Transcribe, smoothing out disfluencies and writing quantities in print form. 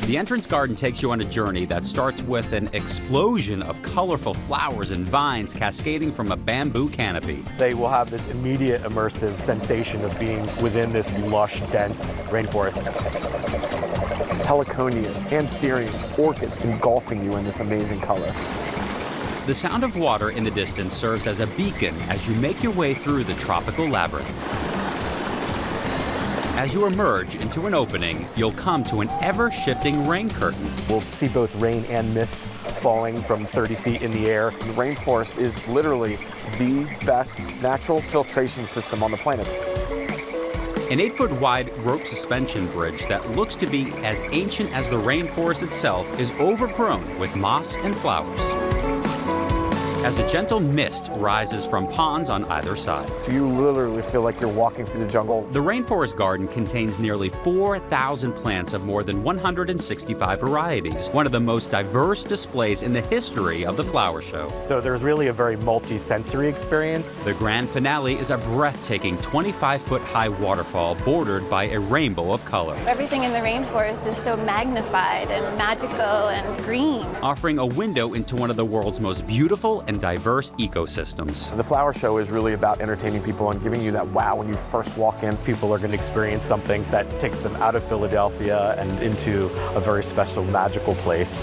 The entrance garden takes you on a journey that starts with an explosion of colorful flowers and vines cascading from a bamboo canopy. They will have this immediate immersive sensation of being within this lush, dense rainforest. Heliconias, anthuriums, orchids engulfing you in this amazing color. The sound of water in the distance serves as a beacon as you make your way through the tropical labyrinth. As you emerge into an opening, you'll come to an ever-shifting rain curtain. We'll see both rain and mist falling from 30 feet in the air. The rainforest is literally the best natural filtration system on the planet. An 8-foot-wide rope suspension bridge that looks to be as ancient as the rainforest itself is overgrown with moss and flowers. As a gentle mist rises from ponds on either side. So you literally feel like you're walking through the jungle. The Rainforest Garden contains nearly 4,000 plants of more than 165 varieties, one of the most diverse displays in the history of the flower show. So there's really a very multi-sensory experience. The grand finale is a breathtaking 25-foot-high waterfall bordered by a rainbow of color. Everything in the rainforest is so magnified and magical and green, offering a window into one of the world's most beautiful and diverse ecosystems. The flower show is really about entertaining people and giving you that wow when you first walk in. People are going to experience something that takes them out of Philadelphia and into a very special, magical place.